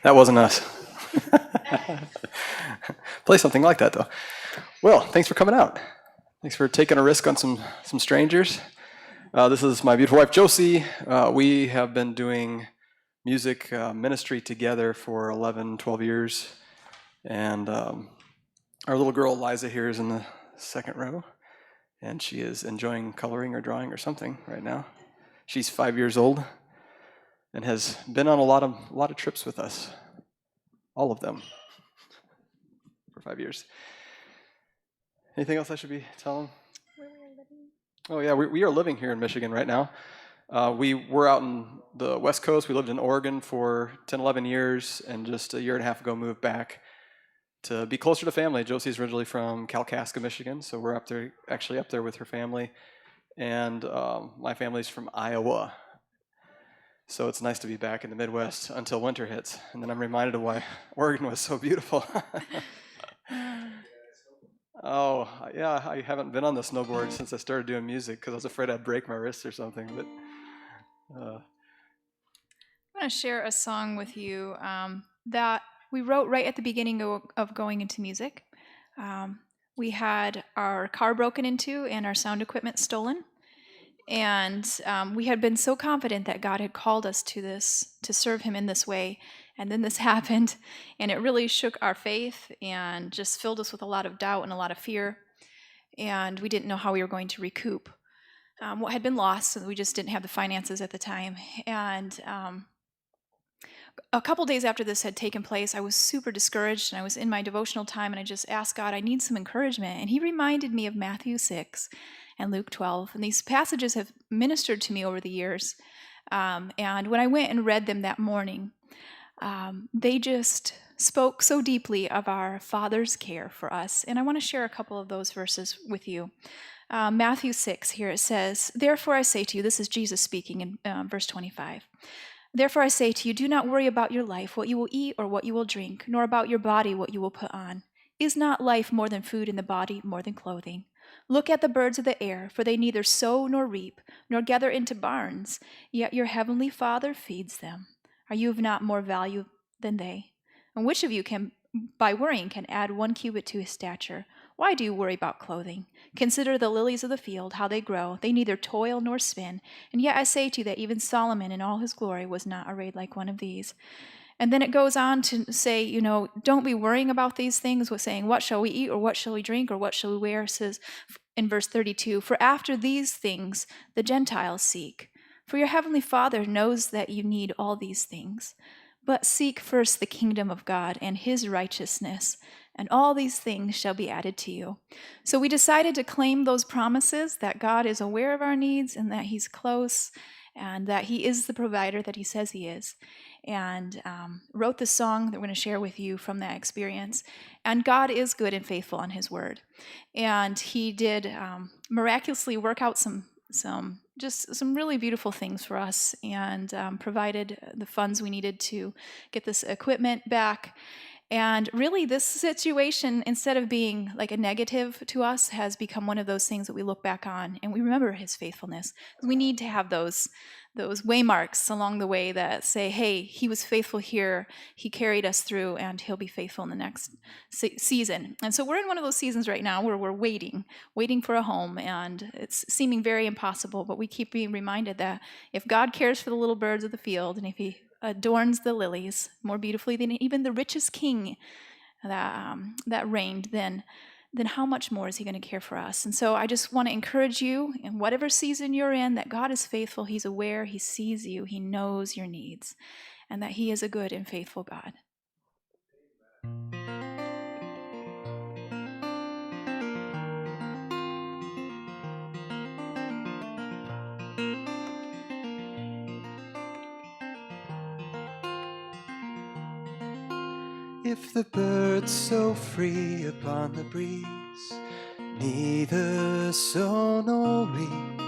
That wasn't us. Play something like that, though. Well, thanks for coming out. Thanks for taking a risk on some strangers. This is my beautiful wife, Josie. We have been doing music ministry together for 11, 12 years. And our little girl, Liza, here is in the second row. And she is enjoying coloring or drawing or something right now. She's 5 years old and has been on a lot of trips with us. All of them. For 5 years. Anything else I should be telling? Where we are living? Oh yeah, we are living here in Michigan right now. We were out in the West Coast. We lived in Oregon for 10, 11 years, and just a year and a half ago moved back to be closer to family. Josie's originally from Kalkaska, Michigan, so we're actually up there with her family. And my family's from Iowa. So it's nice to be back in the Midwest until winter hits. And then I'm reminded of why Oregon was so beautiful. Oh, yeah, I haven't been on the snowboard since I started doing music because I was afraid I'd break my wrist or something. But I want to share a song with you that we wrote right at the beginning of going into music. We had our car broken into and our sound equipment stolen. And we had been so confident that God had called us to this, to serve Him in this way. And then this happened, and it really shook our faith and just filled us with a lot of doubt and a lot of fear. And we didn't know how we were going to recoup what had been lost, and we just didn't have the finances at the time. And a couple days after this had taken place, I was super discouraged, and I was in my devotional time, and I just asked God, I need some encouragement. And He reminded me of Matthew 6 and Luke 12. And these passages have ministered to me over the years. And when I went and read them that morning, they just spoke so deeply of our Father's care for us. And I want to share a couple of those verses with you. Matthew 6, here it says, "Therefore I say to you," this is Jesus speaking in verse 25, "Therefore I say to you, do not worry about your life, what you will eat or what you will drink, nor about your body, what you will put on. Is not life more than food, and the body more than clothing? Look at the birds of the air, for they neither sow nor reap, nor gather into barns, yet your heavenly Father feeds them. Are you of not more value than they? And which of you can, by worrying, can add 1 cubit to his stature? Why do you worry about clothing? Consider the lilies of the field, how they grow. They neither toil nor spin. And yet I say to you that even Solomon in all his glory was not arrayed like one of these." And then it goes on to say, don't be worrying about these things, with saying, what shall we eat, or what shall we drink, or what shall we wear? It says in verse 32, "For after these things the Gentiles seek. For your heavenly Father knows that you need all these things. But seek first the kingdom of God and His righteousness, and all these things shall be added to you." So we decided to claim those promises, that God is aware of our needs and that He's close and that He is the provider that He says He is. And wrote the song that we're going to share with you from that experience. And God is good and faithful on His word. And He did miraculously work out some really beautiful things for us, and provided the funds we needed to get this equipment back. And really, this situation, instead of being like a negative to us, has become one of those things that we look back on and we remember His faithfulness. We need to have those waymarks along the way that say, hey, He was faithful here, He carried us through, and He'll be faithful in the next season. And so we're in one of those seasons right now where we're waiting for a home, and it's seeming very impossible, but we keep being reminded that if God cares for the little birds of the field, and if He adorns the lilies more beautifully than even the richest king that reigned, then how much more is He going to care for us? And so I just want to encourage you, in whatever season you're in, that God is faithful. He's aware, He sees you, He knows your needs, and that He is a good and faithful God. If the birds soar free upon the breeze, neither sow nor reap,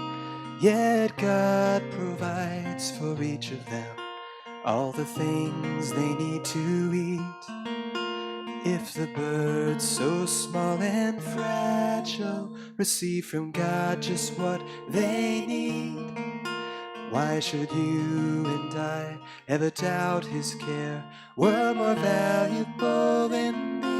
yet God provides for each of them all the things they need to eat. If the birds so small and fragile receive from God just what they need, Why should you and I ever doubt his care? We're more valuable than thee.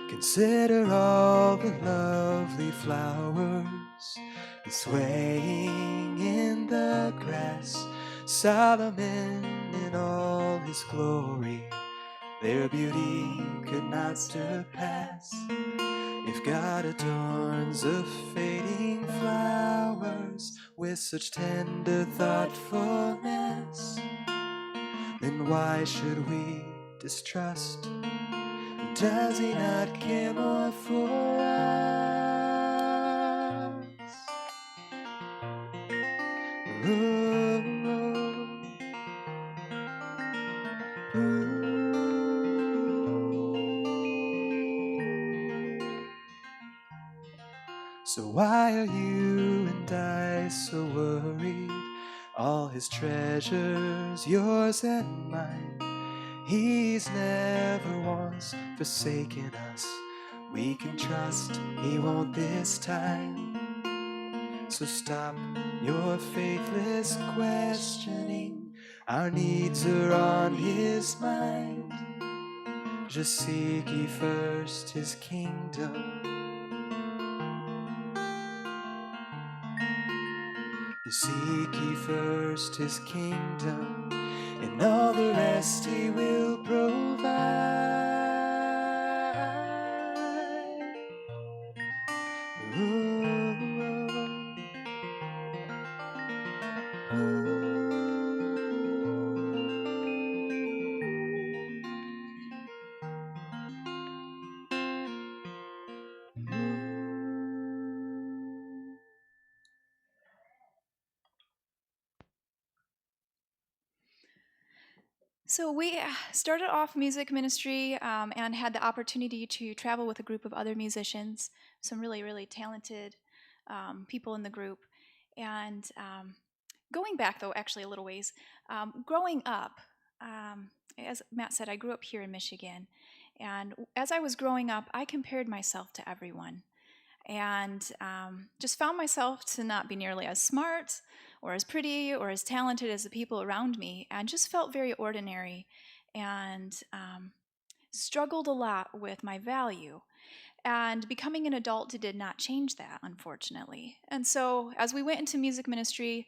Consider all the lovely flowers swaying in the grass. Solomon in all his glory, their beauty could not surpass. If God adorns the fading flowers with such tender thoughtfulness, then why should we distrust? Does he not care more for us? Ooh, ooh, ooh. So why are you and I so worried? All his treasures, yours and mine. He's never once forsaken us. We can trust he won't this time. So stop your faithless questioning. Our needs are on his mind. Just seek ye first his kingdom. Seek ye first his kingdom, and all the rest he will provide. Ooh, ooh, So we started off music ministry and had the opportunity to travel with a group of other musicians, some really, really talented people in the group. And going back, though, actually a little ways, growing up, as Matt said, I grew up here in Michigan. And as I was growing up, I compared myself to everyone and just found myself to not be nearly as smart or as pretty or as talented as the people around me, and just felt very ordinary and struggled a lot with my value. And becoming an adult did not change that, unfortunately. And so, as we went into music ministry,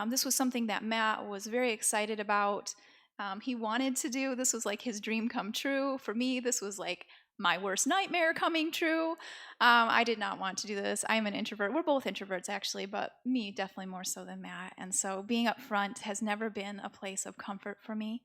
this was something that Matt was very excited about. He wanted to do. This was like his dream come true. For me, this was like my worst nightmare coming true. I did not want to do this. I'm an introvert. We're both introverts, actually, but me definitely more so than Matt. And so, being up front has never been a place of comfort for me.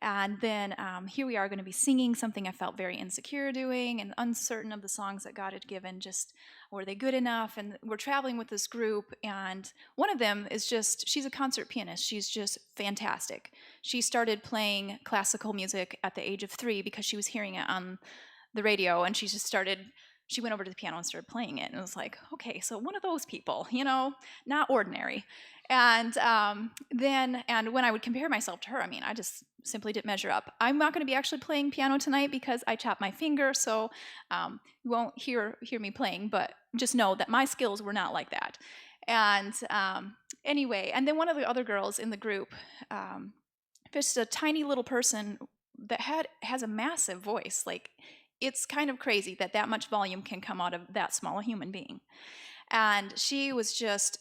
And then here we are going to be singing something I felt very insecure doing and uncertain of the songs that God had given. Just were they good enough? And we're traveling with this group, and one of them is she's a concert pianist. She's just fantastic. She started playing classical music at the age of 3 because she was hearing it on the radio, and she went over to the piano and started playing it, and it was like, okay, so one of those people, not ordinary. And and when I would compare myself to her, I just simply didn't measure up. I'm not going to be actually playing piano tonight because I chopped my finger, so you won't hear me playing, but just know that my skills were not like that. And anyway, and then one of the other girls in the group, just a tiny little person that has a massive voice. Like, it's kind of crazy that much volume can come out of that small a human being. And she was just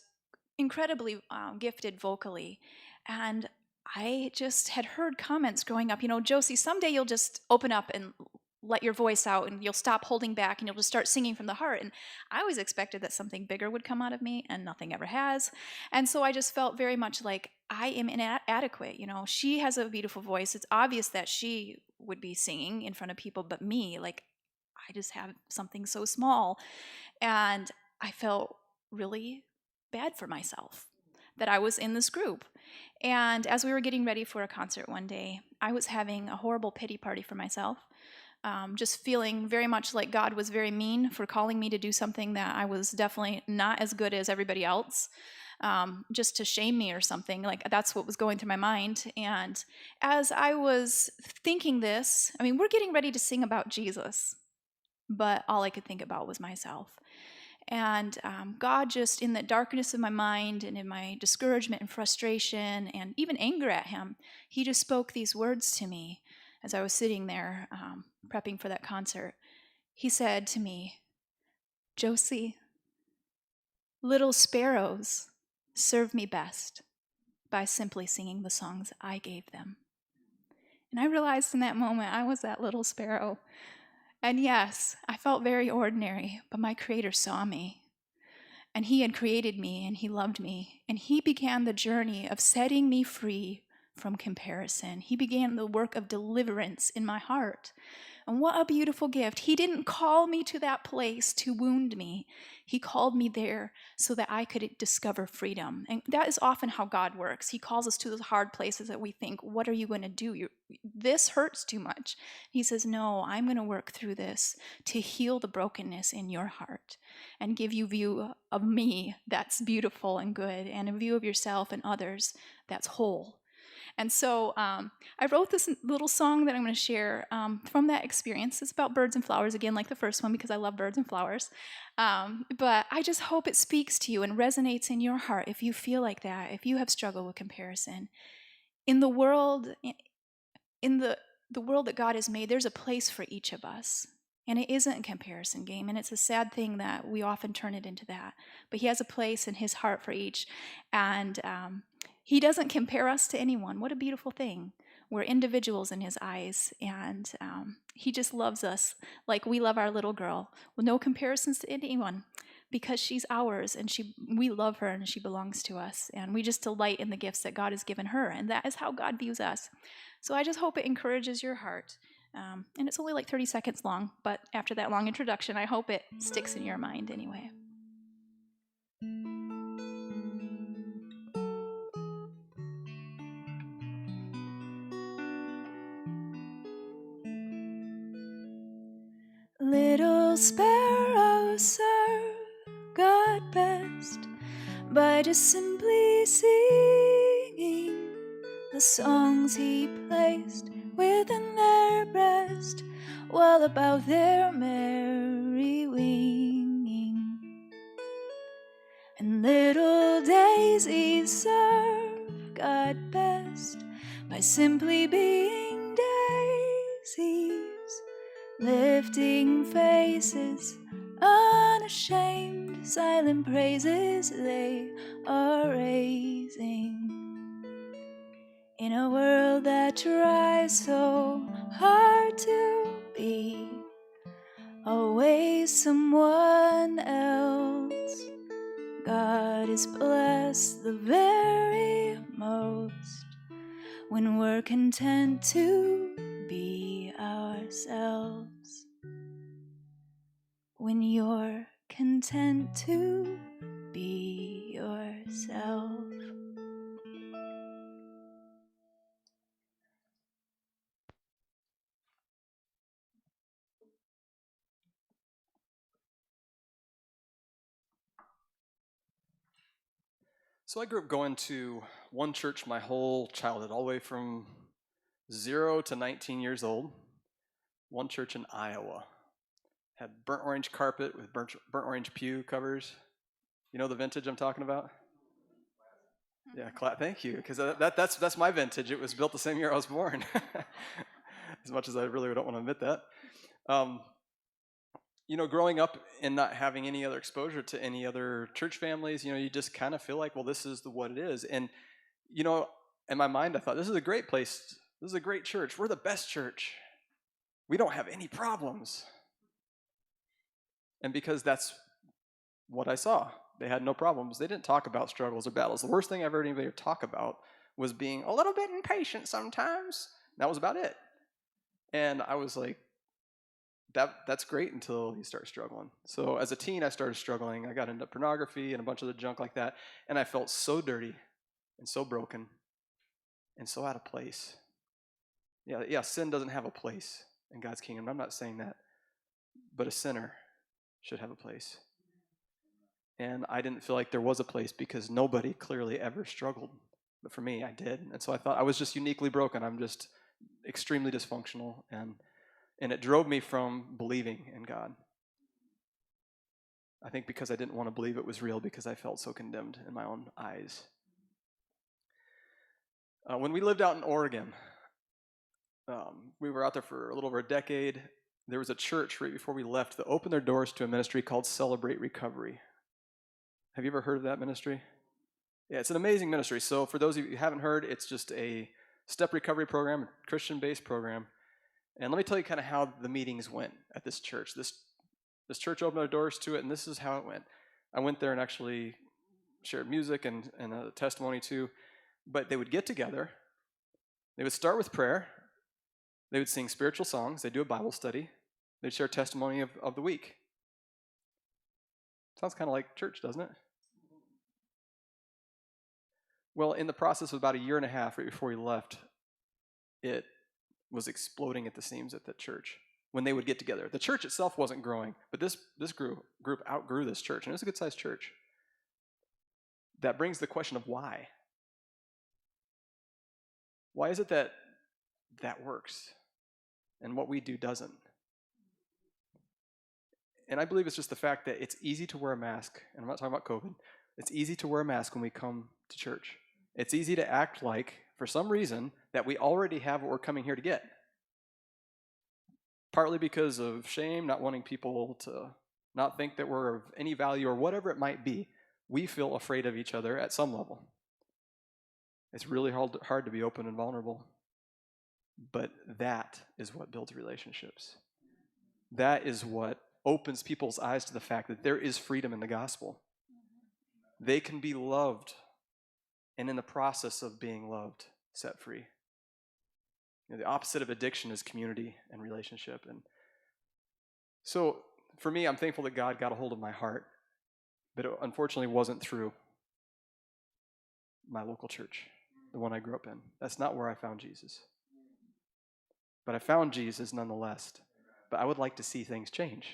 incredibly gifted vocally. And I just had heard comments growing up, Josie, someday you'll just open up and let your voice out and you'll stop holding back and you'll just start singing from the heart. And I always expected that something bigger would come out of me, and nothing ever has. And so I just felt very much like I am inadequate. She has a beautiful voice. It's obvious that she would be singing in front of people, but me, like, I just have something so small. And I felt really bad for myself that I was in this group. And as we were getting ready for a concert one day, I was having a horrible pity party for myself, just feeling very much like God was very mean for calling me to do something that I was definitely not as good as everybody else. just to shame me or something. Like, that's what was going through my mind. And as I was thinking this, I mean, we're getting ready to sing about Jesus, but all I could think about was myself. And God, just in the darkness of my mind and in my discouragement and frustration and even anger at him, he just spoke these words to me as I was sitting there prepping for that concert. He said to me, "Josie, little sparrows serve me best by simply singing the songs I gave them." And I realized in that moment I was that little sparrow. And yes, I felt very ordinary, but my Creator saw me. And he had created me, and he loved me. And he began the journey of setting me free from comparison. He began the work of deliverance in my heart. And what a beautiful gift. He didn't call me to that place to wound me. He called me there so that I could discover freedom. And that is often how God works. He calls us to those hard places that we think, what are you going to do? This hurts too much. He says, no, I'm going to work through this to heal the brokenness in your heart and give you a view of me that's beautiful and good, and a view of yourself and others that's whole. And so I wrote this little song that I'm going to share from that experience. It's about birds and flowers, again, like the first one, because I love birds and flowers. But I just hope it speaks to you and resonates in your heart if you feel like that, if you have struggled with comparison. In the world, in the world that God has made, there's a place for each of us. And it isn't a comparison game, and it's a sad thing that we often turn it into that. But he has a place in his heart for each, and he doesn't compare us to anyone. What a beautiful thing. We're individuals in his eyes, and he just loves us like we love our little girl, with no comparisons to anyone, because she's ours, and we love her, and she belongs to us, and we just delight in the gifts that God has given her, and that is how God views us. So I just hope it encourages your heart. And it's only like 30 seconds long, but after that long introduction, I hope it sticks in your mind anyway. Little sparrows serve God best by just simply singing the songs he placed within their breast, while about their merry winging. And little daisies serve God best by simply being daisies, lifting faces, unashamed, silent praises they are raising. In a world that tries so hard to be always someone else, God is blessed the very most when we're content to be ourselves. When you're content to be yourself. So I grew up going to one church my whole childhood, all the way from 0 to 19 years old. One church in Iowa. Had burnt orange carpet with burnt orange pew covers. You know the vintage I'm talking about? Yeah, thank you, because that's my vintage. It was built the same year I was born. As much as I really don't want to admit that. Growing up and not having any other exposure to any other church families, you just kind of feel like, well, this is what it is. And, in my mind, I thought, this is a great place. This is a great church. We're the best church. We don't have any problems. And because that's what I saw. They had no problems. They didn't talk about struggles or battles. The worst thing I ever heard anybody talk about was being a little bit impatient sometimes. That was about it. And I was like, that's great until you start struggling. So as a teen, I started struggling. I got into pornography and a bunch of the junk like that. And I felt so dirty and so broken and so out of place. Yeah, sin doesn't have a place in God's kingdom. I'm not saying that. But a sinner should have a place. And I didn't feel like there was a place because nobody clearly ever struggled. But for me, I did. And so I thought I was just uniquely broken. I'm just extremely dysfunctional. And it drove me from believing in God. I think because I didn't want to believe it was real because I felt so condemned in my own eyes. When we lived out in Oregon, we were out there for a little over a decade. There was a church right before we left that opened their doors to a ministry called Celebrate Recovery. Have you ever heard of that ministry? Yeah, it's an amazing ministry. So for those of you who haven't heard, it's just a step recovery program, a Christian-based program. And let me tell you kind of how the meetings went at this church. This church opened their doors to it, and this is how it went. I went there and actually shared music and a testimony too. But they would get together. They would start with prayer. They would sing spiritual songs. They'd do a Bible study. They'd share testimony of the week. Sounds kind of like church, doesn't it? Well, in the process of about a year and a half, right before we left, it was exploding at the seams at the church when they would get together. The church itself wasn't growing, but this group outgrew this church, and it was a good-sized church. That brings the question of why. Why is it that works and what we do doesn't? And I believe it's just the fact that it's easy to wear a mask, and I'm not talking about COVID. It's easy to wear a mask when we come to church. It's easy to act like, for some reason, that we already have what we're coming here to get. Partly because of shame, not wanting people to not think that we're of any value or whatever it might be, we feel afraid of each other at some level. It's really hard to be open and vulnerable. But that is what builds relationships. That is what opens people's eyes to the fact that there is freedom in the gospel. They can be loved, and in the process of being loved, set free. The opposite of addiction is community and relationship. And so for me, I'm thankful that God got a hold of my heart, but it unfortunately wasn't through my local church, the one I grew up in. That's not where I found Jesus. But I found Jesus nonetheless. But I would like to see things change.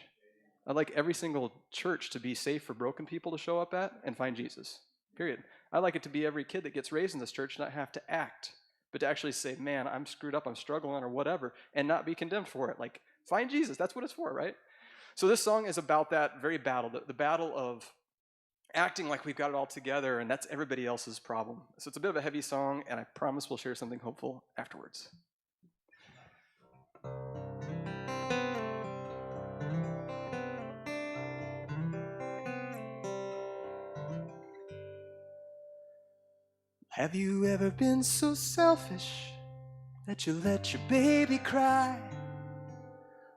I'd like every single church to be safe for broken people to show up at and find Jesus, period. I'd like it to be every kid that gets raised in this church not have to act, but to actually say, man, I'm screwed up, I'm struggling, or whatever, and not be condemned for it. Like, find Jesus. That's what it's for, right? So this song is about that very battle, the battle of acting like we've got it all together, and that's everybody else's problem. So it's a bit of a heavy song, and I promise we'll share something hopeful afterwards. Have you ever been so selfish that you let your baby cry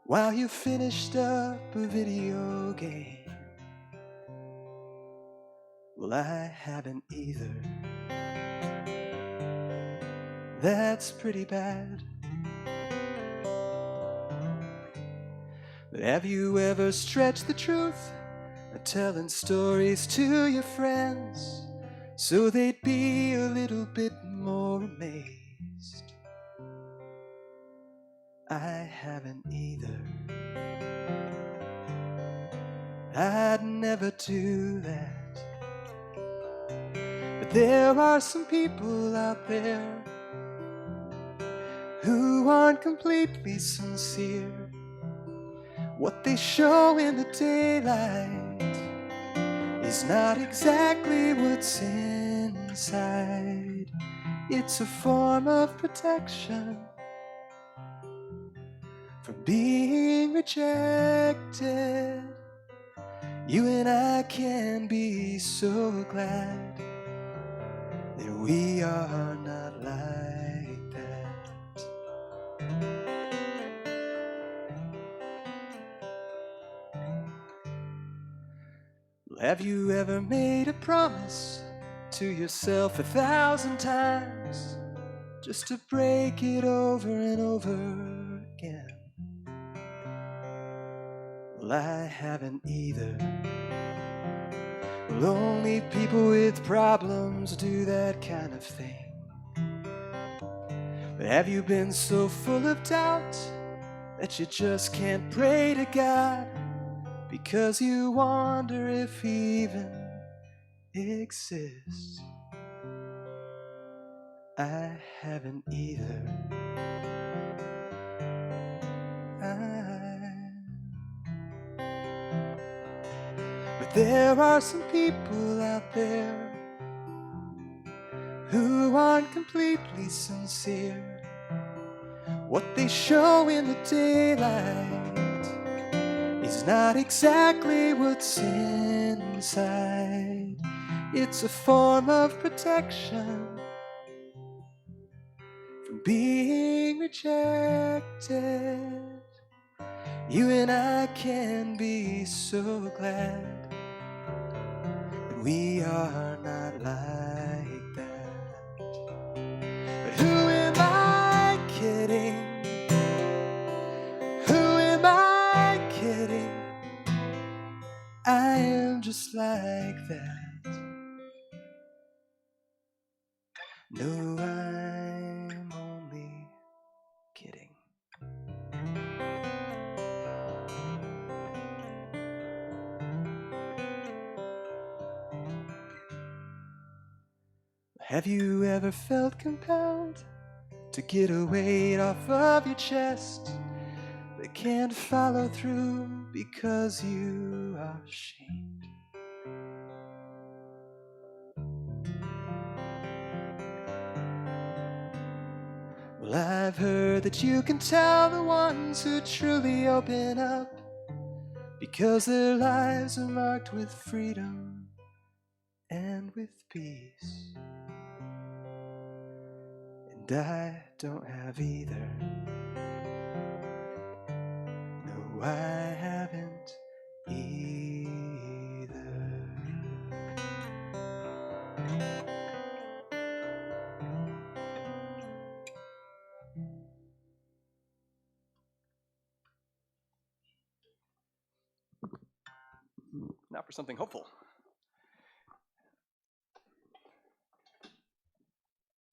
while you finished up a video game? Well, I haven't either. That's pretty bad. But have you ever stretched the truth or telling stories to your friends so they'd be a little bit more amazed? I haven't either. I'd never do that. But there are some people out there who aren't completely sincere. What they show in the daylight is not exactly what's inside. It's a form of protection from being rejected. You and I can be so glad that we are not like that. Have you ever made a promise to yourself 1,000 times just to break it over and over again? Well, I haven't either. Well, only people with problems do that kind of thing. But have you been so full of doubt that you just can't pray to God because you wonder if He even exist. I haven't either. But there are some people out there who aren't completely sincere. What they show in the daylight is not exactly what's inside. It's a form of protection from being rejected. You and I can be so glad that we are not like that. But who am I kidding? Who am I kidding? I am just like that. No, I'm only kidding. Have you ever felt compelled to get a weight off of your chest but can't follow through because you are ashamed? Well, I've heard that you can tell the ones who truly open up because their lives are marked with freedom and with peace. And I don't have either. No, I haven't either. Now for something hopeful.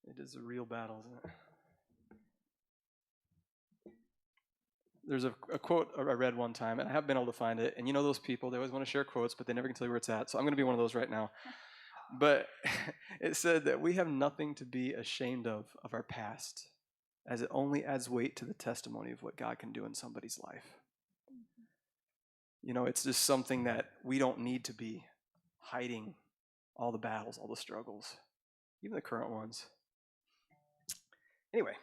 It is a real battle, isn't it? There's a quote I read one time, and I haven't been able to find it. And you know those people, they always want to share quotes, but they never can tell you where it's at. So I'm going to be one of those right now. But it said that we have nothing to be ashamed of our past, as it only adds weight to the testimony of what God can do in somebody's life. You know, it's just something that we don't need to be hiding all the battles, all the struggles, even the current ones. Anyway,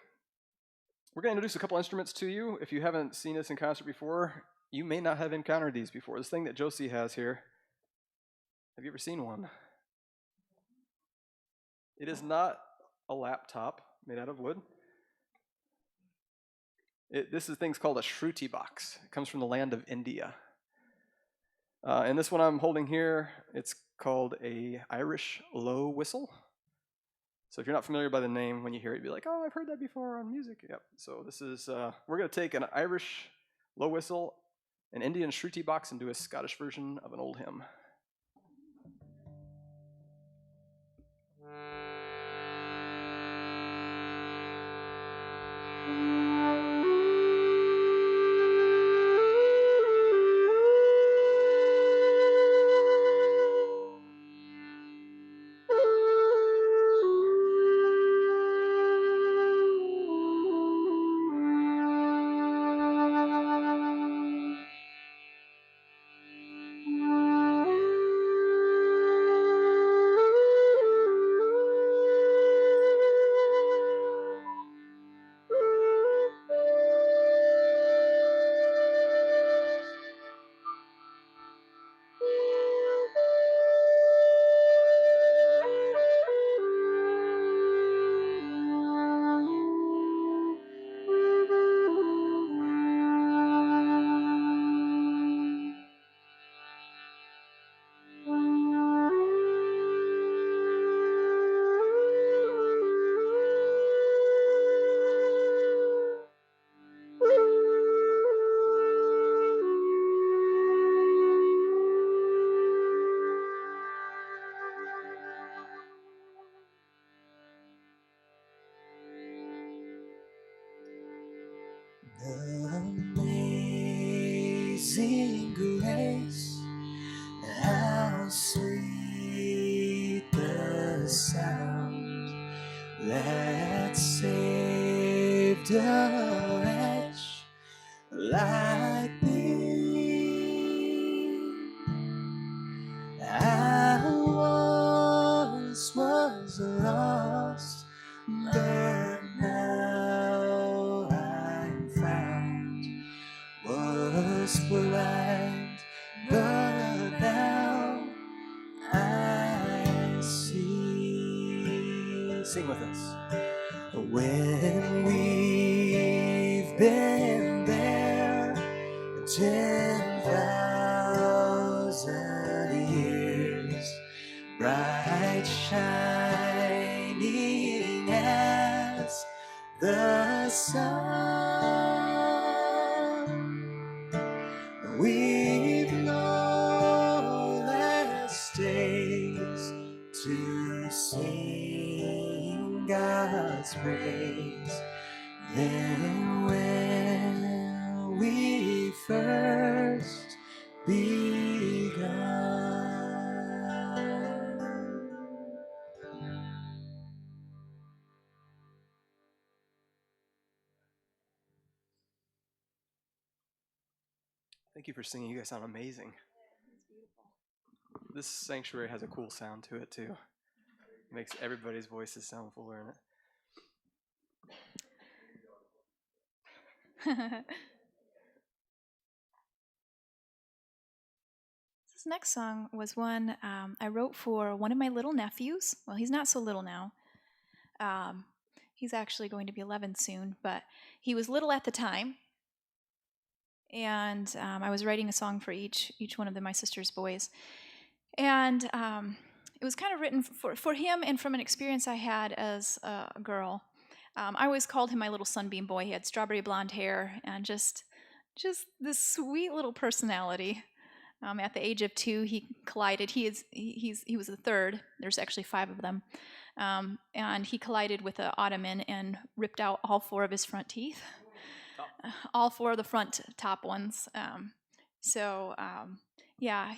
we're going to introduce a couple instruments to you. If you haven't seen this in concert before, you may not have encountered these before. This thing that Josie has here, have you ever seen one? It is not a laptop made out of wood. This thing's called a shruti box. It comes from the land of India. And this one I'm holding here, it's called a Irish low whistle. So if you're not familiar by the name, when you hear it, you'd be like, oh, I've heard that before on music. Yep. So this is, we're going to take an Irish low whistle, an Indian shruti box, and do a Scottish version of an old hymn. Amazing. Amazing grace, how sweet saved a wretch like me. I once was lost, but now I'm found. Was blind, but now I see. Sing with us. When we've been there 10,000 years, bright shining as the sun, we've no less days to sing God's praise than when we first begun. Thank you for singing. You guys sound amazing. This sanctuary has a cool sound to it too. It makes everybody's voices sound fuller in it. This next song was one I wrote for one of my little nephews. Well, he's not so little now. He's actually going to be 11 soon, but he was little at the time. And I was writing a song for each one of my sister's boys. And it was kind of written for him and from an experience I had as a girl. I always called him my little sunbeam boy. He had strawberry blonde hair and just this sweet little personality. At the age of 2, he collided. He was the third. There's actually 5 of them. And he collided with an ottoman and ripped out all 4 of his front teeth. All 4 of the front top ones. Yeah,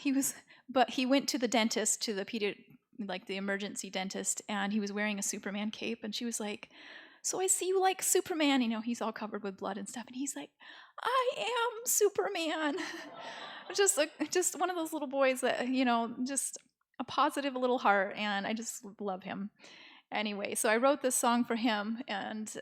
but he went to the dentist, to the the emergency dentist, and he was wearing a Superman cape, and she was like, "So I see you like Superman." He's all covered with blood and stuff, and he's like, "I am Superman." just one of those little boys that, just a positive little heart, and I just love him. Anyway, so I wrote this song for him, and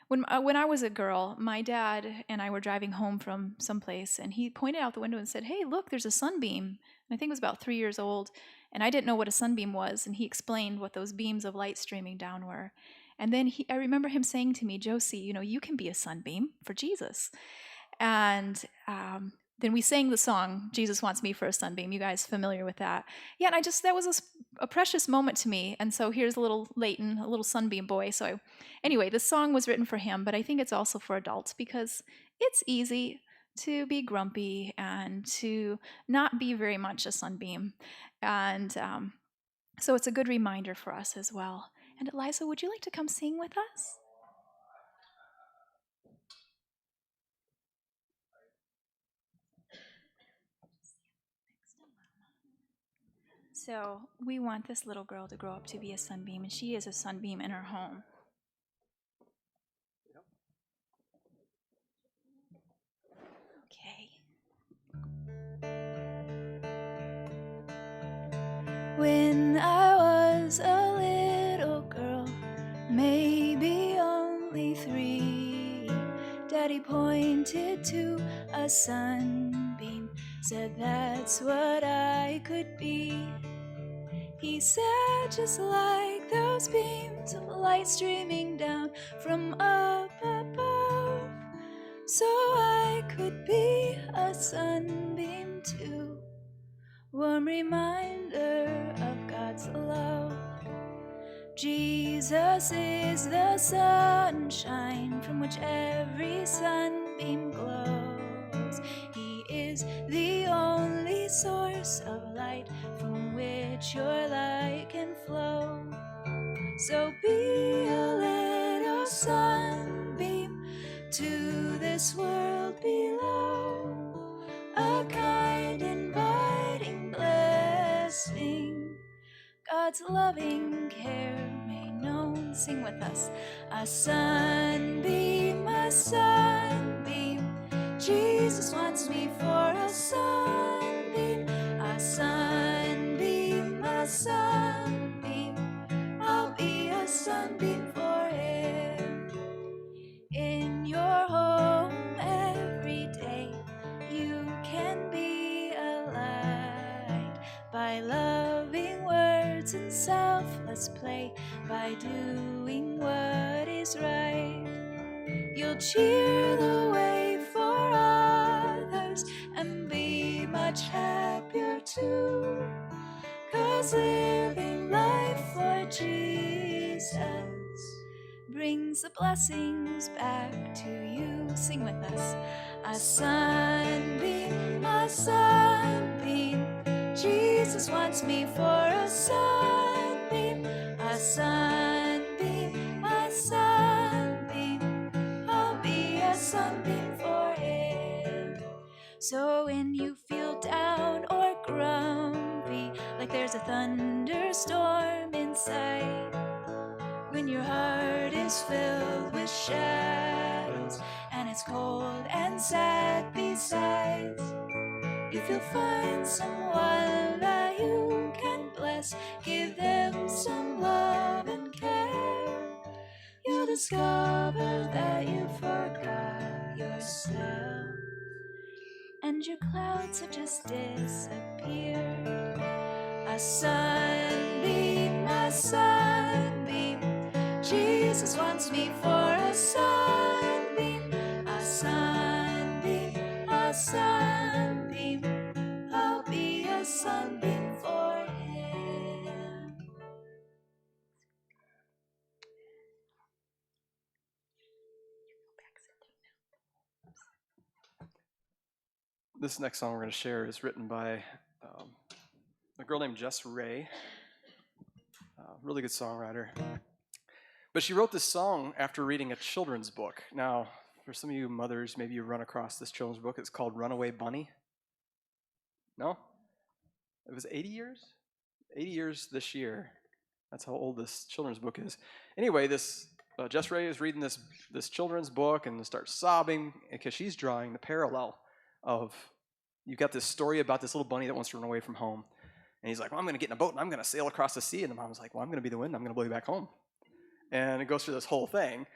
when I was a girl, my dad and I were driving home from someplace, and he pointed out the window and said, "Hey, look, there's a sunbeam." And I think it was about 3 years old, and I didn't know what a sunbeam was, and he explained what those beams of light streaming down were. And then I remember him saying to me, "Josie, you can be a sunbeam for Jesus." And then we sang the song, "Jesus Wants Me for a Sunbeam." You guys familiar with that? Yeah, and that was a precious moment to me. And so here's a little Leighton, a little sunbeam boy. So anyway, the song was written for him, but I think it's also for adults because it's easy to be grumpy and to not be very much a sunbeam. And so it's a good reminder for us as well. And Eliza, would you like to come sing with us? So we want this little girl to grow up to be a sunbeam, and she is a sunbeam in her home. Okay. When I was a little girl, maybe only 3, Daddy pointed to a sunbeam, said that's what I could be. He said, just like those beams of light streaming down from up above, so I could be a sunbeam too. Warm reminder of God's love. Jesus is the sunshine from which every sunbeam glows. He is the only source of light from which your light can flow. So be a little sunbeam to this world below, a kind inviting blessing. God's loving care may known. Sing with us. A sunbeam, a sunbeam. Jesus wants me for a sunbeam. A sunbeam, a sunbeam. I'll be a sunbeam for him. In your home every day, you can be a light by loving words and selfless play, by doing what is right. You'll cheer the way for others and be much happier too, 'cause living life for Jesus brings the blessings back to you. Sing with us. A sunbeam, a sunbeam. Jesus wants me for a sunbeam. A sunbeam, a sunbeam. I'll be a sunbeam for him. So when you feel down or grumpy, like there's a thunderstorm inside, when your heart is filled with shadows and it's cold and sad besides, if you'll find someone that you can bless, give them some love and care, you'll discover that you forgot yourself and your clouds have just disappeared. A sunbeam, a sunbeam. Jesus wants me for a sunbeam. A sunbeam, a sunbeam. I'll be a sunbeam for him. This next song we're going to share is written by a girl named Jess Ray, really good songwriter. But she wrote this song after reading a children's book. Now, for some of you mothers, maybe you run across this children's book. It's called Runaway Bunny. No? It was 80 years? 80 years this year. That's how old this children's book is. Anyway, this Jess Ray is reading this children's book and starts sobbing because she's drawing the parallel of, you got this story about this little bunny that wants to run away from home. And he's like, well, I'm going to get in a boat and I'm going to sail across the sea. And the mom's like, well, I'm going to be the wind. I'm going to blow you back home. And it goes through this whole thing.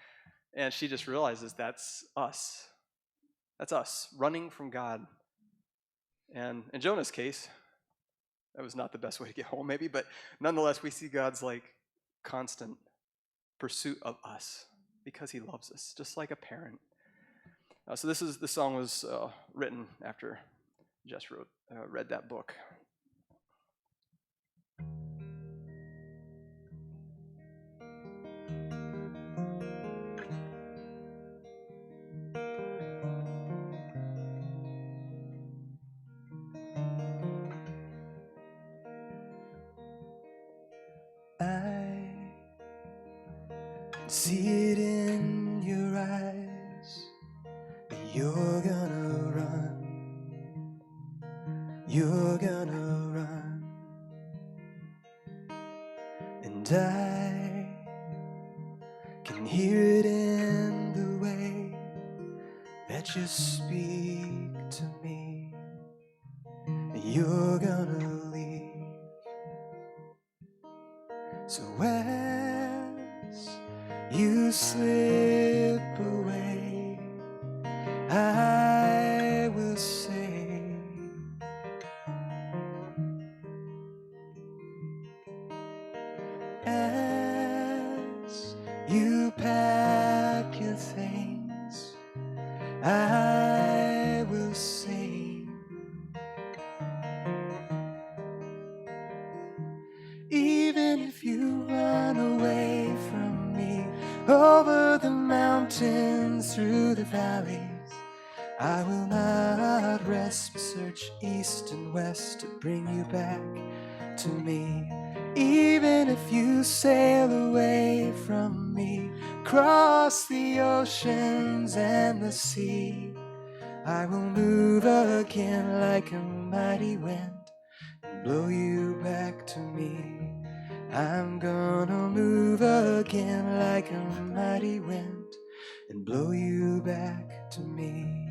And she just realizes that's us. That's us running from God. And in Jonah's case, that was not the best way to get home maybe, but nonetheless, we see God's like constant pursuit of us because he loves us, just like a parent. So the song was written after Jess read that book. I see it in your eyes that you're gonna run. You're gonna run. And I can hear it in the way that you speak to me. You're gonna leave. So as you slip away, I will say, as you pack your things, I will sing. Even if you run away from me, over the mountains, through the valleys, I will not rest, but search east and west to bring you back to me. Even if you sail away from me, cross the oceans and the sea, I will move again like a mighty wind and blow you back to me. I'm gonna move again like a mighty wind and blow you back to me.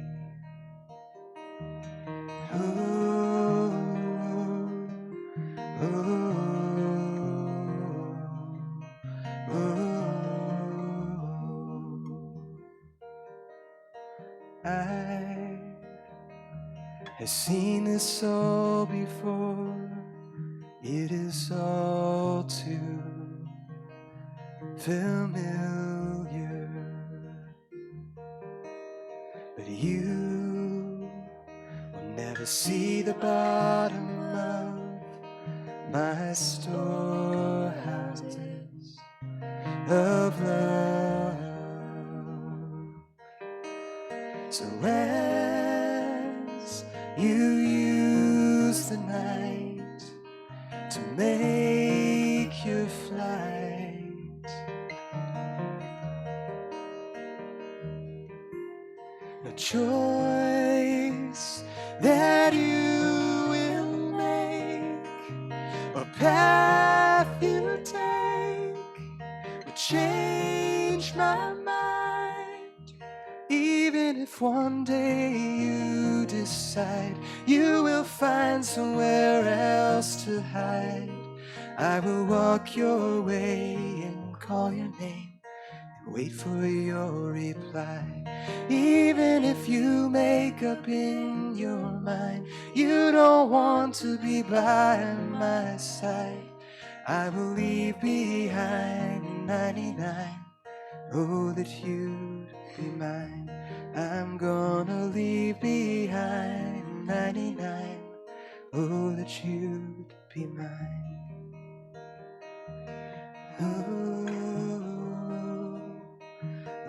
Oh, oh, I have seen this all before. It is all too familiar. But you will never see the bottom of my storehouses of love. So as you use the night to make your flight, the choice that you will make, a path you take, will change my mind. Even if one day you decide you will find somewhere else to hide, I will walk your way and call your name and wait for your reply. Even if you make up in your mind you don't want to be by my side, I will leave behind 99. Oh, that you'd be mine. I'm gonna leave behind 99. Oh, that you'd be mine. Oh,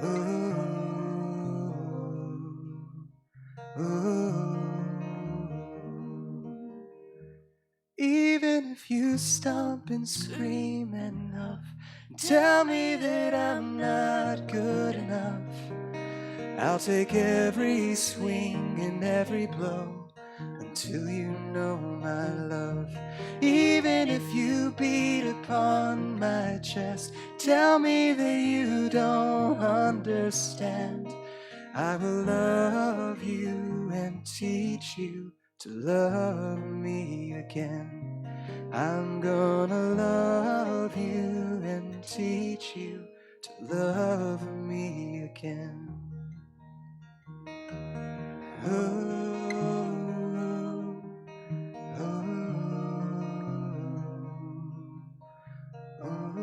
oh, oh. Even if you stomp and scream enough, tell me that I'm not good enough, I'll take every swing and every blow until you know my love. Even if you beat upon my chest, tell me that you don't understand, I will love you and teach you to love me again. I'm gonna love you and teach you to love me again. Oh, oh, oh,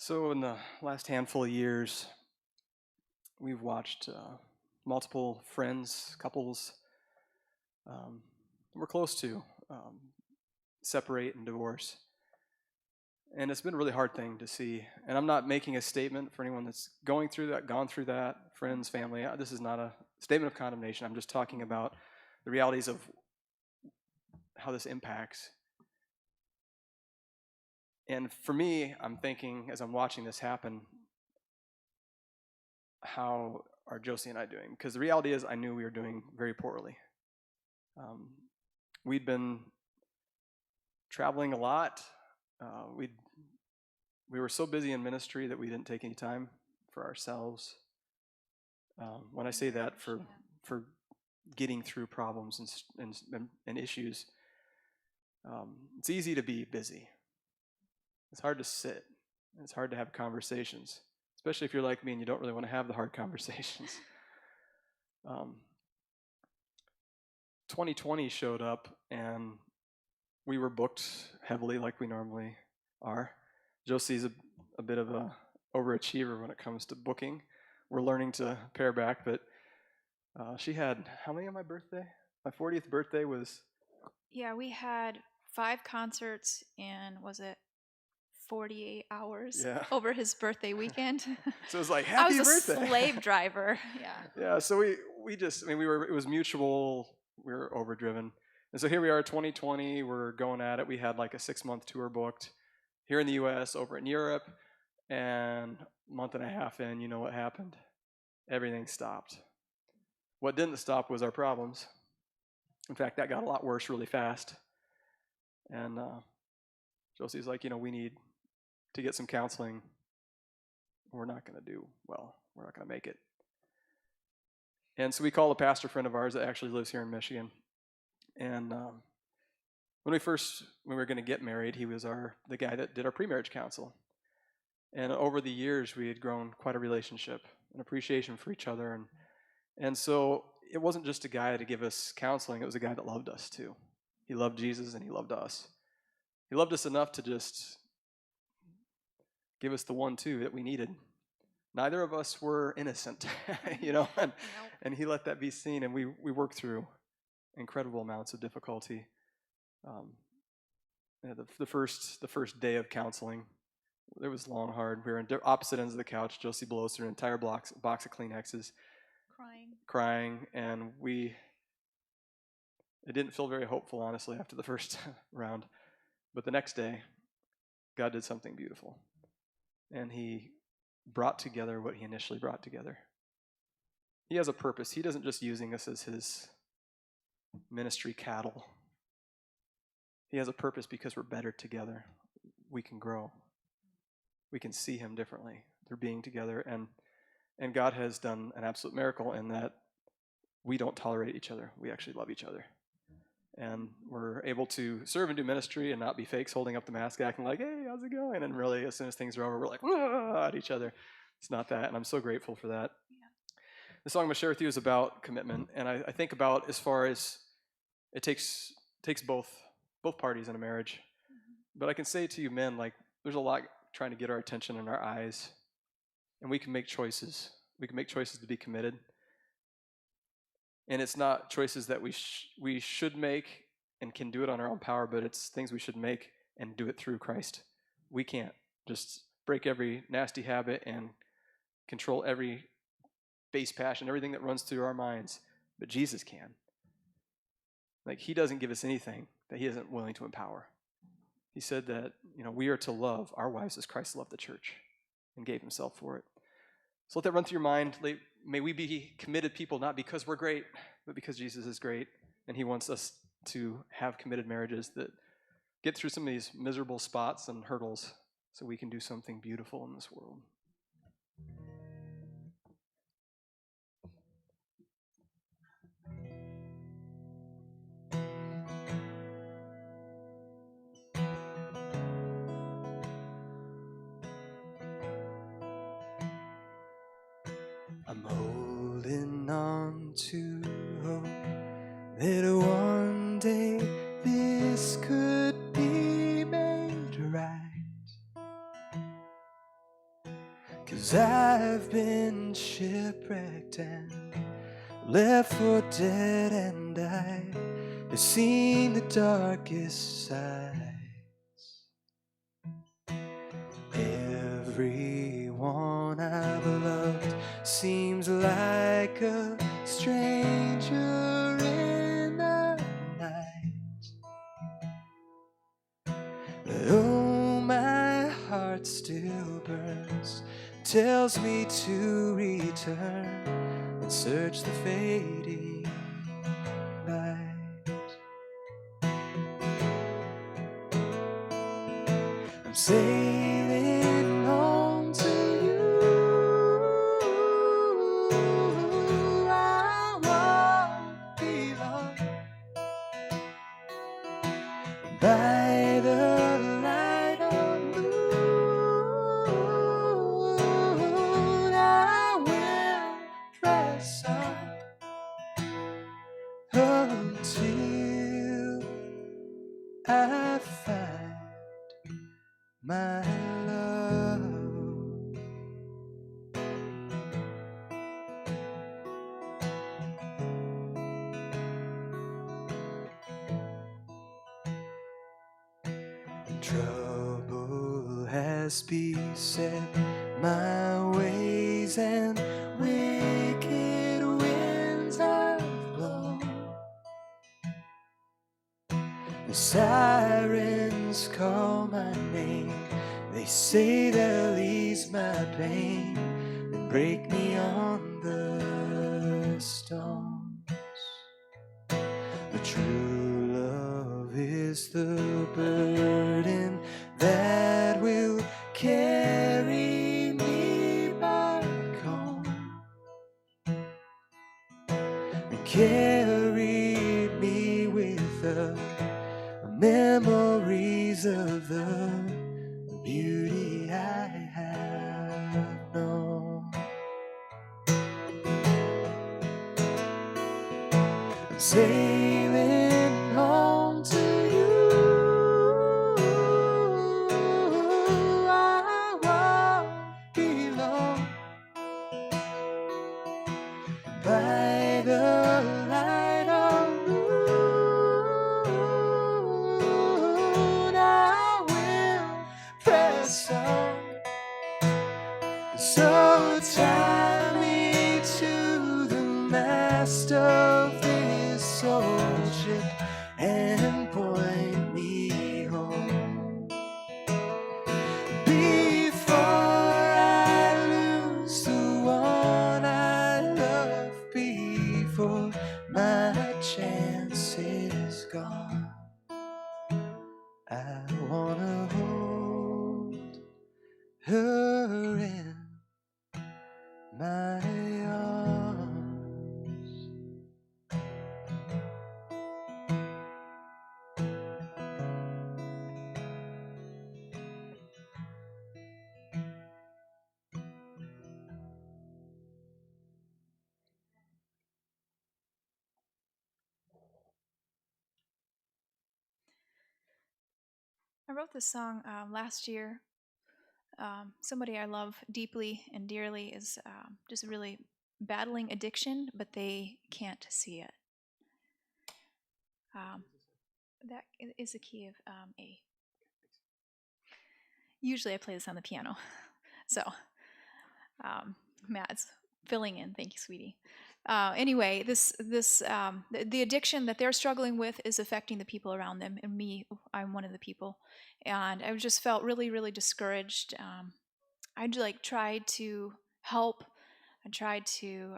So in the last handful of years, we've watched multiple friends, couples we're close to separate and divorce. And it's been a really hard thing to see. And I'm not making a statement for anyone that's going through that, gone through that, friends, family. This is not a statement of condemnation. I'm just talking about the realities of how this impacts. And for me, I'm thinking as I'm watching this happen, how are Josie and I doing? Because the reality is, I knew we were doing very poorly. We'd been traveling a lot. We were so busy in ministry that we didn't take any time for ourselves. When I say that, for getting through problems and issues, it's easy to be busy. It's hard to sit. It's hard to have conversations, especially if you're like me and you don't really want to have the hard conversations. 2020 showed up and we were booked heavily like we normally are. Josie's a bit of a overachiever when it comes to booking. We're learning to pare back, but she had, how many on my birthday? My 40th birthday was... Yeah, we had 5 concerts in, was it 48 hours over his birthday weekend? So it was like, happy birthday. I was a slave driver. Yeah. Yeah, so we just, I mean, it was mutual. We were overdriven. And so here we are, 2020, we're going at it. We had like a 6-month tour booked here in the US, over in Europe, and a month and a half in, you know what happened? everything stopped. What didn't stop was our problems. In fact, that got a lot worse really fast. And Josie's like, we need to get some counseling. We're not going to do well. We're not going to make it. And so we called a pastor friend of ours that actually lives here in Michigan. And when we were going to get married, he was the guy that did our pre-marriage counsel. And over the years, we had grown quite a relationship, an appreciation for each other. And so it wasn't just a guy to give us counseling. It was a guy that loved us too. He loved Jesus and he loved us. He loved us enough to just give us the 1-2 that we needed. Neither of us were innocent, and he let that be seen, and we worked through incredible amounts of difficulty. The first day of counseling, it was long, hard. We were on opposite ends of the couch. Josie blows through an entire box of Kleenexes, crying, and it didn't feel very hopeful, honestly, after the first round. But the next day, God did something beautiful, and he brought together what he initially brought together. He has a purpose. He doesn't just using us as his ministry cattle. He has a purpose because we're better together. We can grow. We can see him differently through being together. And God has done an absolute miracle in that we don't tolerate each other. We actually love each other. And we're able to serve and do ministry and not be fakes holding up the mask, acting like, hey, how's it going? And really, as soon as things are over, we're like, at each other. It's not that, and I'm so grateful for that. Yeah. The song I'm going to share with you is about commitment, and I think about as far as it takes both parties in a marriage. Mm-hmm. But I can say to you men, like, there's a lot trying to get our attention and our eyes, and we can make choices. We can make choices to be committed. And it's not choices that we should make and can do it on our own power, but it's things we should make and do it through Christ. We can't just break every nasty habit and control every base passion, everything that runs through our minds, but Jesus can. Like, he doesn't give us anything that he isn't willing to empower. He said that, we are to love our wives as Christ loved the church and gave himself for it. So let that run through your mind. May we be committed people, not because we're great, but because Jesus is great, and he wants us to have committed marriages that get through some of these miserable spots and hurdles so we can do something beautiful in this world. I'm holding on to hope that one day this could be made right. 'Cause I've been shipwrecked and left for dead, and I've seen the darkest sides. Everyone I've loved seems like a stranger in the night. But oh, my heart still burns, tells me to return and search the fading light. I'm sailing home to you. I won't be long. By the light of moon, I will press on until I find my love. Trouble has beset my ways, and wicked winds have blown. The sirens call my name, they say they'll ease my pain and break me on the stones. But true love is the burden that will carry me back home and carry me with the memories of the beauty I have known. I'm sailing home to you. I won't be long. By the light of moon, I will press on. So tie me to the mast of this old ship and point me home. Before I lose the one I love, before my chance is gone, I wanna hold her in my arms. I wrote this song last year. Somebody I love deeply and dearly is just really battling addiction, but they can't see it. That is the key of A. Usually I play this on the piano. So Matt's filling in. Thank you, sweetie. Anyway, the addiction that they're struggling with is affecting the people around them, and me. I'm one of the people, and I just felt really, really discouraged. I tried to help. I tried to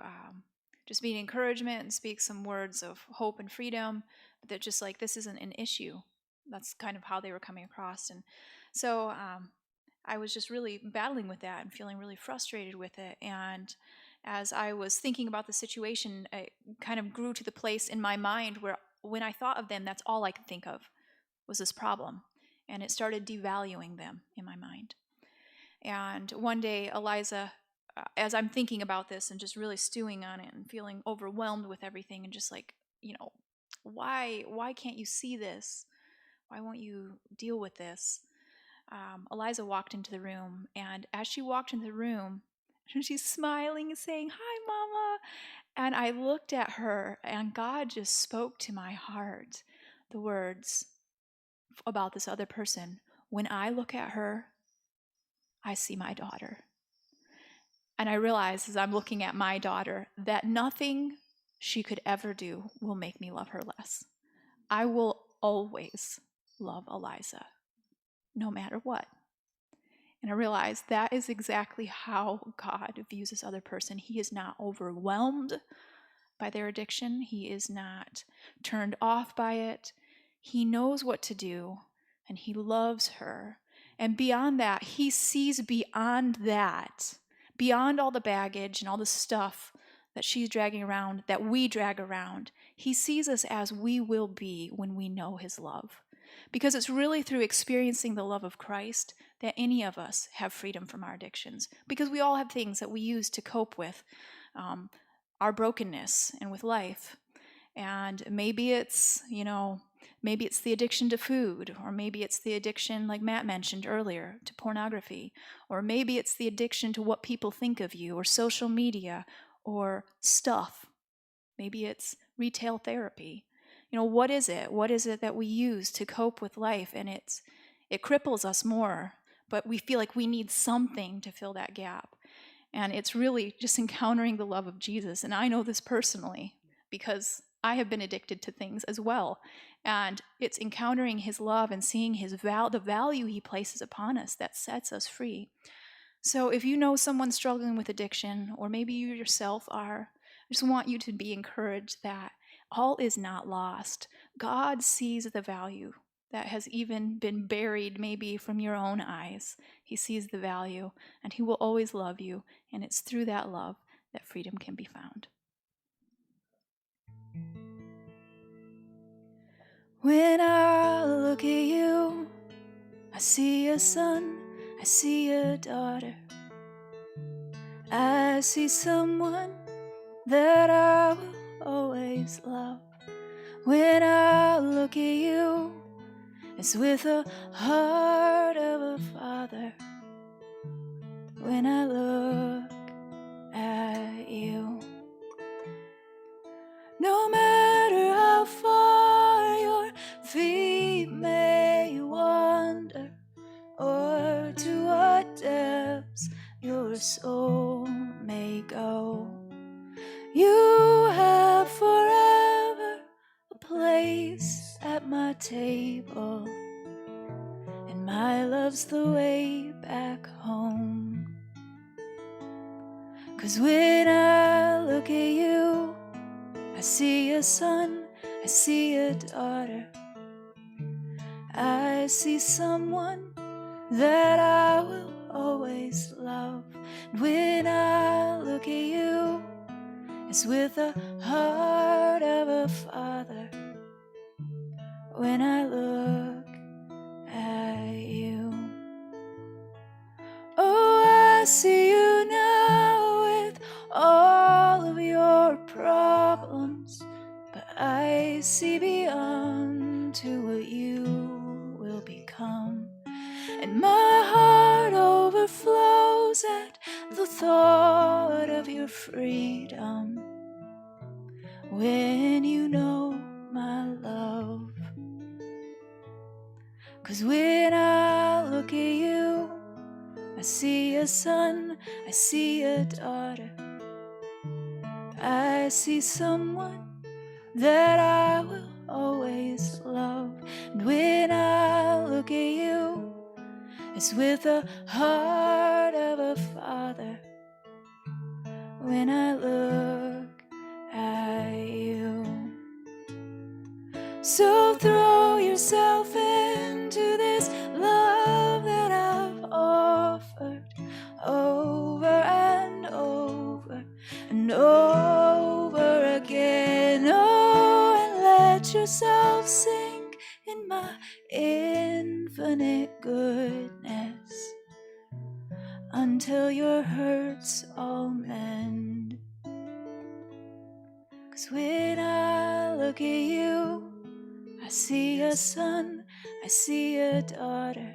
just be an encouragement and speak some words of hope and freedom. But they're just like, this isn't an issue. That's kind of how they were coming across, and so I was just really battling with that and feeling really frustrated with it. And as I was thinking about the situation, it kind of grew to the place in my mind where when I thought of them, that's all I could think of was this problem. And it started devaluing them in my mind. And one day, Eliza, as I'm thinking about this and just really stewing on it and feeling overwhelmed with everything and just like, why can't you see this? Why won't you deal with this? Eliza walked into the room, and as she walked into the room, she's smiling and saying, "Hi, Mama." And I looked at her, and God just spoke to my heart the words about this other person. When I look at her, I see my daughter. And I realize as I'm looking at my daughter that nothing she could ever do will make me love her less. I will always love Eliza, no matter what. And I realized that is exactly how God views this other person. He is not overwhelmed by their addiction. He is not turned off by it. He knows what to do, and he loves her. And beyond that, he sees beyond that, beyond all the baggage and all the stuff that she's dragging around, that we drag around. He sees us as we will be when we know his love. Because it's really through experiencing the love of Christ that any of us have freedom from our addictions. Because we all have things that we use to cope with our brokenness and with life. And maybe it's the addiction to food, or maybe it's the addiction, like Matt mentioned earlier, to pornography, or maybe it's the addiction to what people think of you, or social media, or stuff. Maybe it's retail therapy. What is it? What is it that we use to cope with life? And it cripples us more, but we feel like we need something to fill that gap. And it's really just encountering the love of Jesus. And I know this personally because I have been addicted to things as well. And it's encountering his love and seeing the value he places upon us that sets us free. So if you know someone struggling with addiction, or maybe you yourself are, I just want you to be encouraged that all is not lost. God sees the value that has even been buried maybe from your own eyes. He sees the value, and He will always love you, and it's through that love that freedom can be found. When I look at you, I see a son, I see a daughter. I see someone that I will always love. When I look at you, it's with a heart of a father. When I look at you, no matter how far your feet may wander, or to what depths your soul may go, you have forever a place at my table, and my love's the way back home. 'Cause when I look at you, I see a son, I see a daughter. I see someone that I will always love. And when I look at you, it's with the heart of a father. When I look at you, oh, I see you now with all of your problems, but I see beyond to what you will become. And my heart overflows at the thought of your freedom when you know my love. 'Cause when I look at you, I see a son, I see a daughter. I see someone that I will always love. And when I look at you, it's with the heart of a father. When I look at you, so throw yourself into this love that I've offered over and over and over again. Oh, and let yourself sink in my infinite goodness until your hurts all mend. 'Cause when I look at you, I see a son, I see a daughter.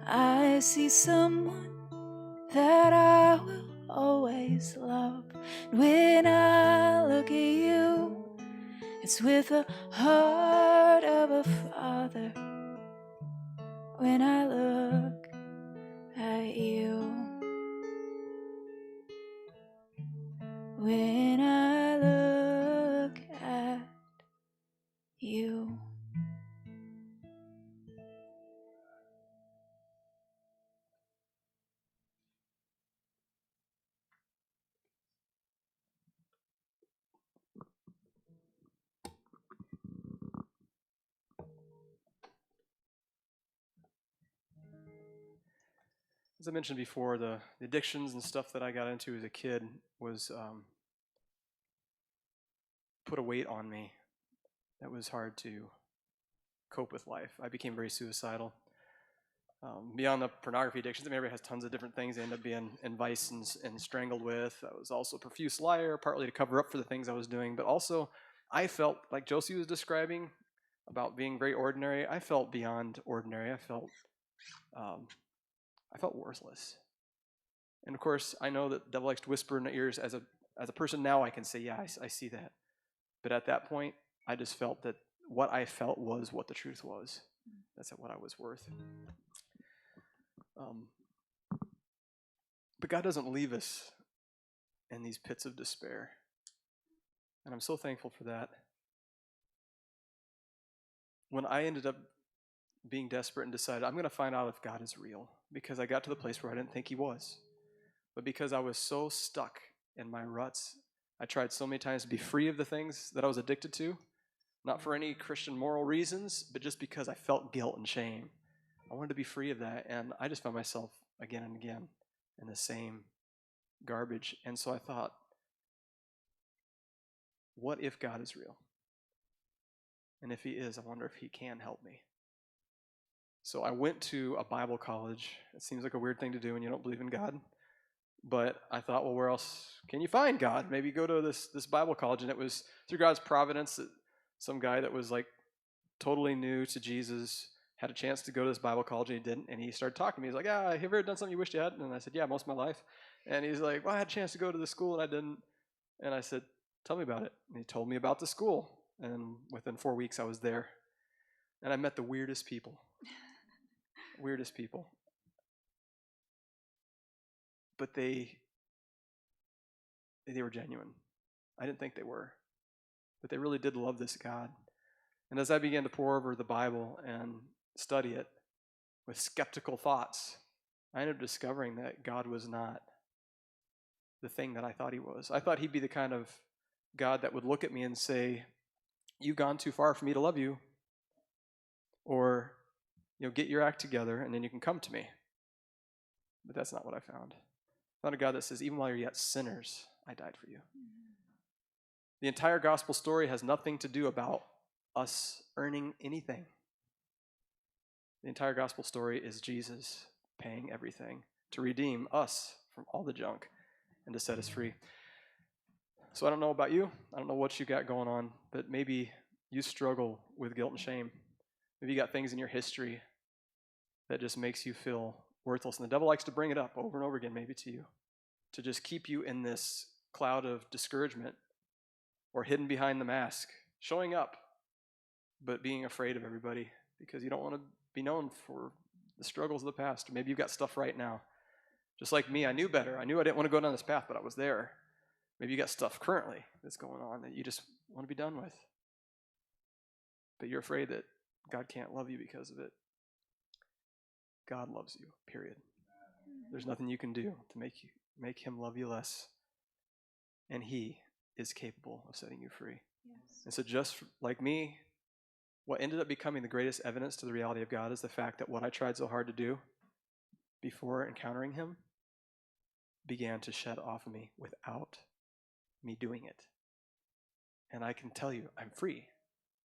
I see someone that I will always love. When I look at you, it's with the heart of a father. When I look at you, when I look at you. As I mentioned before, the addictions and stuff that I got into as a kid was put a weight on me that was hard to cope with life. I became very suicidal. Beyond the pornography addictions, I mean, everybody has tons of different things they end up being in vice and strangled with. I was also a profuse liar, partly to cover up for the things I was doing, but also I felt, like Josie was describing about being very ordinary, I felt beyond ordinary. Um, I felt worthless. And of course, I know that the devil likes to whisper in the ears. As a person now, I can say, yeah, I see that. But at that point, I just felt that what I felt was what the truth was. That's what I was worth. But God doesn't leave us in these pits of despair. And I'm so thankful for that. When I ended up being desperate and decided I'm going to find out if God is real, because I got to the place where I didn't think He was. But because I was so stuck in my ruts I tried so many times to be free of the things that I was addicted to, not for any Christian moral reasons, but just because I felt guilt and shame. I wanted to be free of that, and I just found myself again and again in the same garbage. And so I thought, what if God is real? And if he is, I wonder if he can help me. So I went to a Bible college. It seems like a weird thing to do when you don't believe in God. But I thought, well, where else can you find God? Maybe go to this Bible college. And it was through God's providence that some guy that was like totally new to Jesus had a chance to go to this Bible college, and he didn't. And he started talking to me. He's like, have you ever done something you wished you hadn't? And I said, yeah, most of my life. And he's like, well, I had a chance to go to the school, and I didn't. And I said, tell me about it. And he told me about the school. And within 4 weeks, I was there. And I met the weirdest people. Weirdest people. But they were genuine. I didn't think they were. But they really did love this God. And as I began to pore over the Bible and study it with skeptical thoughts, I ended up discovering that God was not the thing that I thought he was. I thought he'd be the kind of God that would look at me and say, you've gone too far for me to love you. Or, get your act together and then you can come to me. But that's not what I found. I found a God that says, even while you're yet sinners, I died for you. The entire gospel story has nothing to do about us earning anything. The entire gospel story is Jesus paying everything to redeem us from all the junk and to set us free. So I don't know about you. I don't know what you got going on, but maybe you struggle with guilt and shame. Maybe you got things in your history that just makes you feel worthless. And the devil likes to bring it up over and over again, maybe to you, to just keep you in this cloud of discouragement or hidden behind the mask, showing up, but being afraid of everybody because you don't want to be known for the struggles of the past. Or maybe you've got stuff right now. Just like me, I knew better. I knew I didn't want to go down this path, but I was there. Maybe you got stuff currently that's going on that you just want to be done with. But you're afraid that God can't love you because of it. God loves you, period. There's nothing you can do to make him love you less. And he is capable of setting you free. Yes. And so just like me, what ended up becoming the greatest evidence to the reality of God is the fact that what I tried so hard to do before encountering him began to shed off of me without me doing it. And I can tell you, I'm free.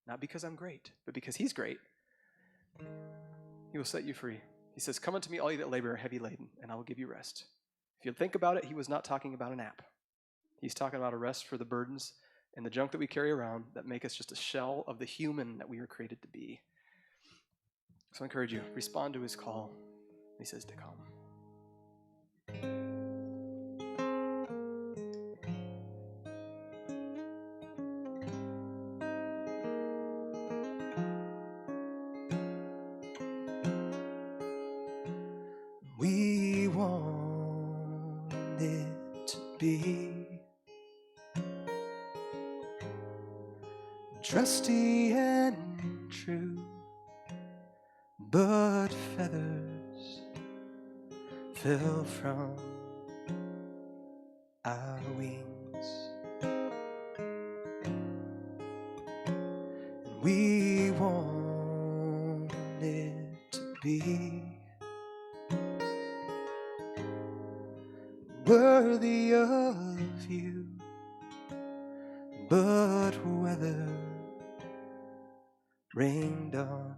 Not because I'm great, but because he's great. He will set you free. He says, come unto me, all you that labor are heavy laden, and I will give you rest. If you think about it, he was not talking about an app. He's talking about a rest for the burdens and the junk that we carry around that make us just a shell of the human that we were created to be. So I encourage you, respond to his call. He says to come. We want it to be trusty and true, but feathers fell from our wings. And we want it to be worthy of you, but whether rained on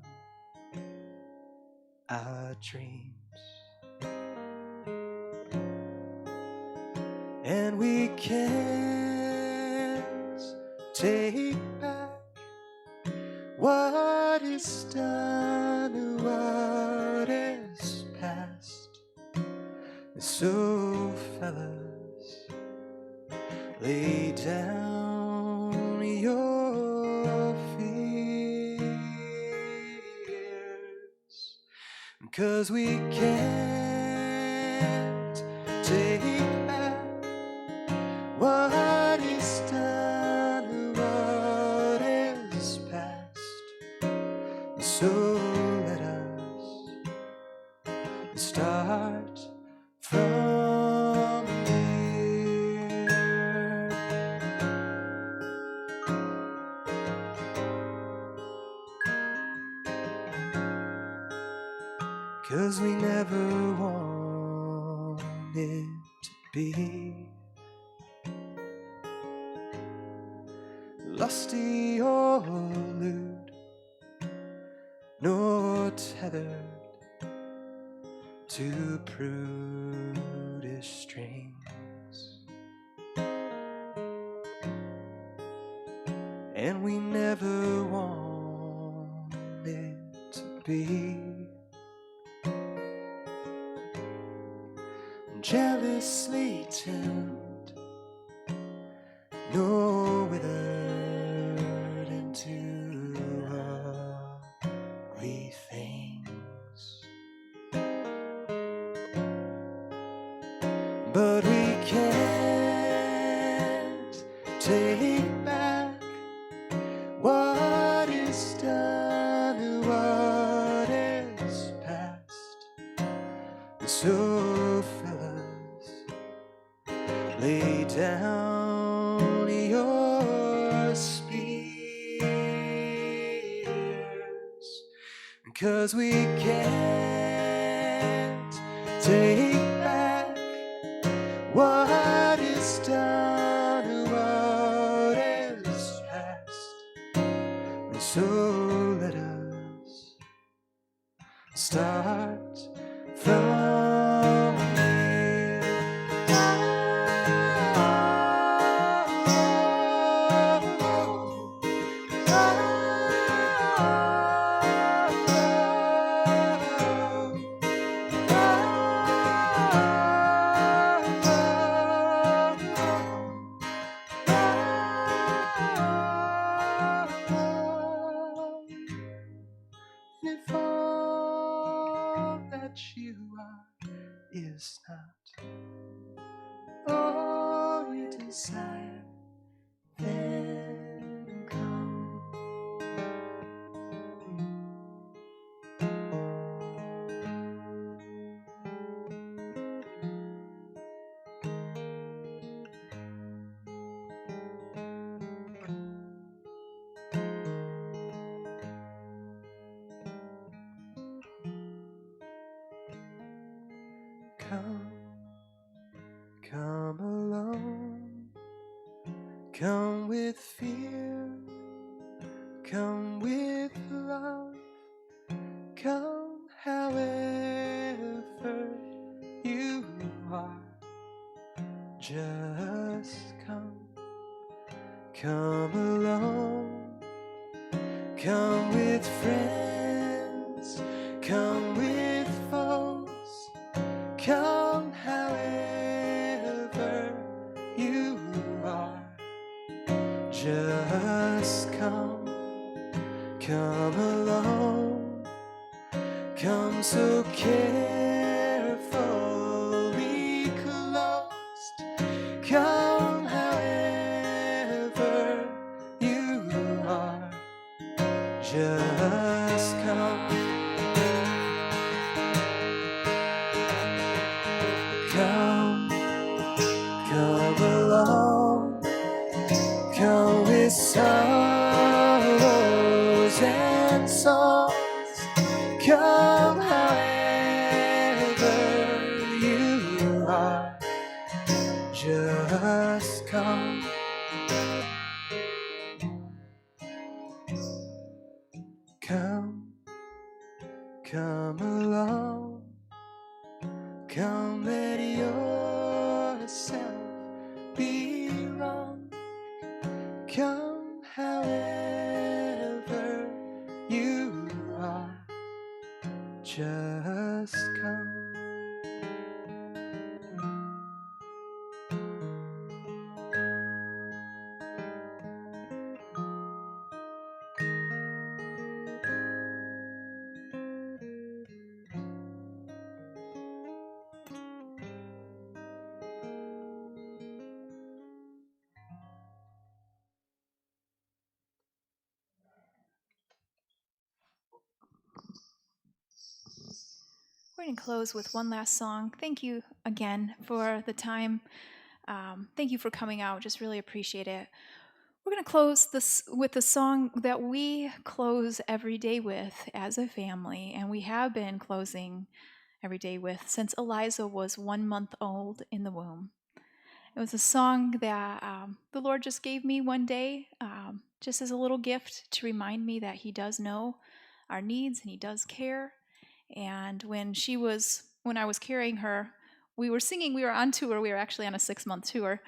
our dreams, and we can't take back what is done, what is past. So fellas, lay down your fears, 'cause we can't take back what is done, what is past. So let us start from here. 'cause we never wanted to be lusty or lewd, nor tethered to prudish strings. And we never wanted to be jealously timid, nor withered into ugly things. But we can't take back what is done and what is past. And so fellas, lay down your spears, 'cause we can't take back what is done and what is past. And so let us start from here. If all that you are is not all you desire, then come. Come alone, come with fear, come with love, come however you are, just come. Come alone, come with friends, come with foes, come however you are, just come. Come alone, come so carefully closed, come however you are, just come. Come alone, come with sorrows and songs, come however you are, just come. Come alone, come let yourself be wrong, come however you are, just come. We're going to close with one last song. Thank you again for the time. Thank you for coming out. Just really appreciate it. We're going to close this with a song that we close every day with as a family, and we have been closing every day with since Eliza was 1 month old in the womb. It was a song that the Lord just gave me one day, just as a little gift to remind me that He does know our needs and He does care. And when I was carrying her, we were singing. We were on tour. We were actually on a 6-month tour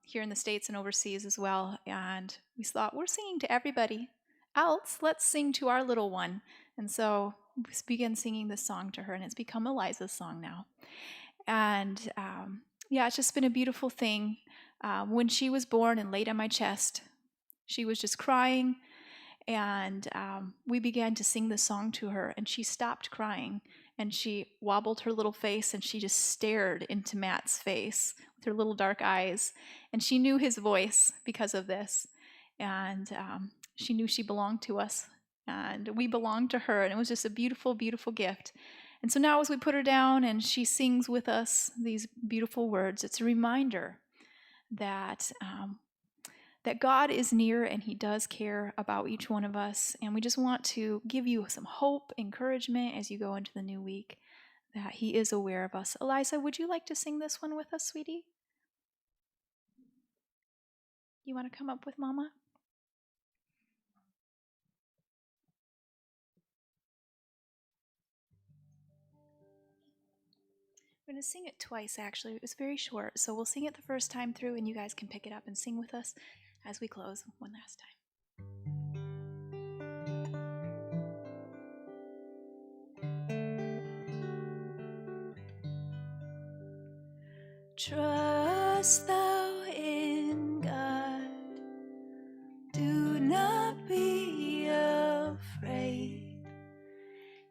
here in the States and overseas as well. And we thought, we're singing to everybody else. Let's sing to our little one. And so we began singing this song to her, and it's become Eliza's song now. And yeah, it's just been a beautiful thing. When she was born and laid on my chest, she was just crying, and we began to sing the song to her, and she stopped crying, and she wobbled her little face, and she just stared into Matt's face with her little dark eyes, and she knew his voice because of this, and she knew she belonged to us, and we belonged to her, and it was just a beautiful, beautiful gift. And so now as we put her down and she sings with us these beautiful words, it's a reminder that that God is near and He does care about each one of us. And we just want to give you some hope, encouragement as you go into the new week, that He is aware of us. Eliza, would you like to sing this one with us, sweetie? You want to come up with Mama? We're going to sing it twice, actually. It was very short, so we'll sing it the first time through, and you guys can pick it up and sing with us as we close one last time. Trust thou in God, do not be afraid.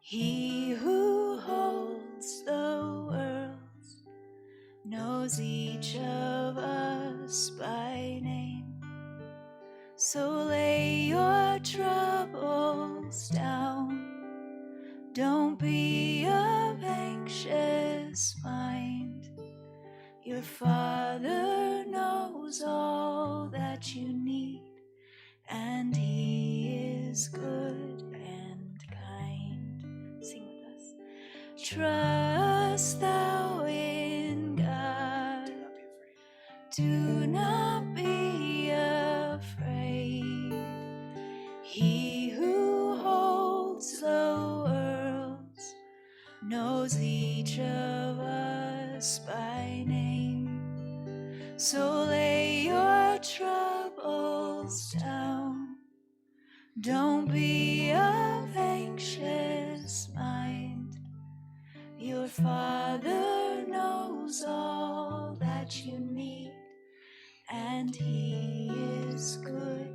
He who holds the worlds knows each of us by name. So lay your troubles down, don't be of anxious mind. Your Father knows all that you need, and He is good and kind. Sing with us. Trust thou in God, do not be afraid. He who holds the worlds knows each of us by name. So lay your troubles down, don't be of anxious mind. Your Father knows all that you need, and He is good